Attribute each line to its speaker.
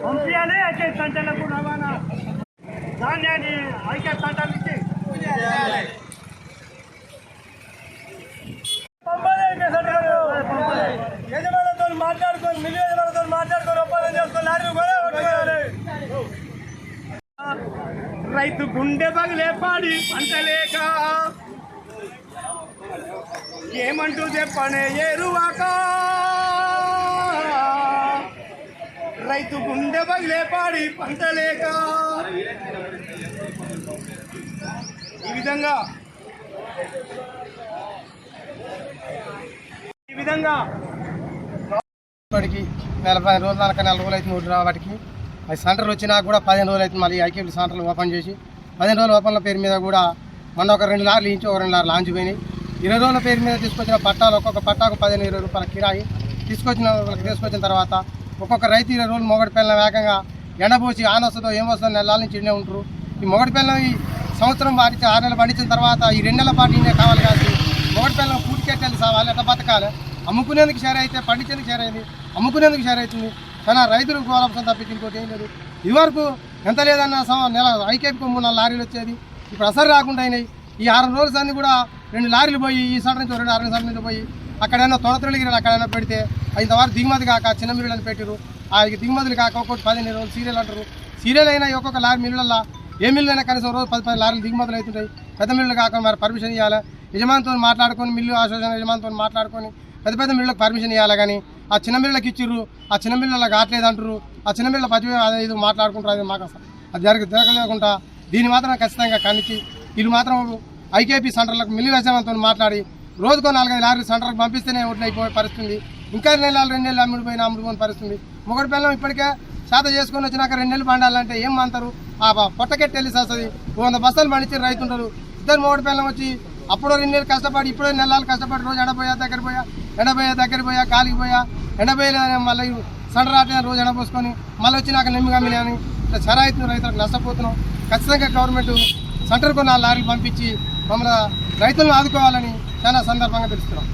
Speaker 1: పంపించాలి. ఐక్య సంచలకు రవాణా ధాన్యాన్ని ఐక్య సంచాలు ఇచ్చి యజమానులతో మాట్లాడుకొని మిల్లు యజమానులతో మాట్లాడుకొని ఒప్పందం చేసుకొని లారీ కూడా రైతు గుండె పగిలే పాడి పంటలేక ఏమంటూ చెప్పనే ఏరువాక రైతు గుండె పగిలే పాడి పంటలేక ఈ విధంగా
Speaker 2: వాటికి 15 రోజులు 4 రోజులు అయితే నోటు వాటికి అది సెంటర్లు వచ్చినా కూడా 15 రోజులు అయితే మళ్ళీ ఐకేపీ సెంటర్లు ఓపెన్ చేసి 15 రోజుల ఓపెన్ల పేరు మీద కూడా మొన్న ఒక 2 లారీలు ఇంచి ఒక 2 లారీలు లాంచ్ పోయినాయి. 20 రోజుల పేరు మీద తీసుకొచ్చిన పట్టాలు ఒక్కొక్క పట్టాకు 15-20 రూపాయల కిరాయి తీసుకొచ్చిన తర్వాత ఒక్కొక్క రైతు 20 రోజులు మొగడి పిల్లల వేగంగా ఎండబోసి ఆనొస్తుందో ఏమొస్తుందో నెలల నుంచి ఇండే ఉంటారు. ఈ మొగడి పిల్లలు ఈ సంవత్సరం పాటించి 6 నెలలు పండించిన తర్వాత ఈ 2 నెలల పాటు ఇండే కావాలి కాదు. మొగడి పిల్లలు పూటికెట్టాలి సావాలి ఎట్లా బతకాలి. అమ్ముకునేందుకు షేర్ అయితే పండించేందుకు షేర్ అయింది, అమ్ముకునేందుకు షేర్ అవుతుంది. కానీ రైతులకు గోలపసం తప్పించి ఇంకోటి ఏం లేదు. ఇదివరకు ఎంత లేదన్న నెల ఐకేపీకి 3-4 లారీలు వచ్చేది. ఇప్పుడు అసలు రాకుండా అయినాయి. ఈ 6 రోజుల సంది కూడా 2 లారీలు పోయి ఈ సంట నుంచి 2 6 సంది నుంచి పోయి అక్కడైనా తొడతొలిగిరి అక్కడైనా పెడితే ఇంతవరకు దిగుమతి కాక చిన్న మిల్లులని పెట్టారు. ఆ దిగుమతులు కాక ఒక్కొక్కటి 15 రోజులు సీరియల్ అంటారు. సీరియల్ అయినా ఒక్కొక్క లారీ మిల్లులలో ఏ మిల్లు అయినా కనీసం రోజు 10 లారీలు దిగుమతులు అవుతుంటాయి. పెద్ద మిల్లులు కాక మరి పర్మిషన్ ఇవ్వాలి. యజమానితో మాట్లాడుకొని మిల్లు అసోసియేషన్ యజమానితో మాట్లాడుకొని పెద్ద మిల్లులకు పర్మిషన్ ఇవ్వాలి. కానీ ఆ చిన్న మిల్లులకు ఇచ్చిర్రు, ఆ చిన్న మిల్లులకు కావట్లేదు అంటారు. ఆ చిన్న మిల్లుల పచ్చి ఇది మాట్లాడుకుంటారు. అది మాకు అది జరగలేకుండా దీన్ని మాత్రం ఖచ్చితంగా ఖండించి వీళ్ళు మాత్రం ఐకేపీ సెంటర్లకు మిల్లు యజమానితో మాట్లాడి రోజుకో 4-5 లారీలు సెంటర్కి పంపిస్తేనే ఓట్లు అయిపోయే పరిస్థితుంది. ఇంకా 2 నెలలు అమ్ముడిపోయిన పరిస్థితుంది. మొగడి పిల్లలు ఇప్పటికే శాత చేసుకొని వచ్చినాక 2 నెలలు పండాలంటే ఏం అంటారు. ఆ పొట్టకెట్టి వెళ్ళి వస్తుంది. 100 బస్తాలు పండించి రైతు ఉంటారు. ఇద్దరు మొగడి పిల్లలు వచ్చి అప్పుడు 2 నెలలు కష్టపడి ఇప్పుడు 2 నెలలు కష్టపడి రోజు దగ్గర పోయా కాలికి పోయా ఎండపోయలేదని మళ్ళీ సెంటర్ ఆటని రోజు ఎండపోసుకొని మళ్ళీ వచ్చి నాకు నెమ్మి కమ్మినాని ఇట్లా చరా అవుతుంది. రైతులకు నష్టపోతున్నాం. ఖచ్చితంగా గవర్నమెంట్ సెంటర్కు 4 లారీలు పంపించి మమ్మల్ని రైతులను ఆదుకోవాలని చాలా సందర్భంగా తెలుస్తున్నాం.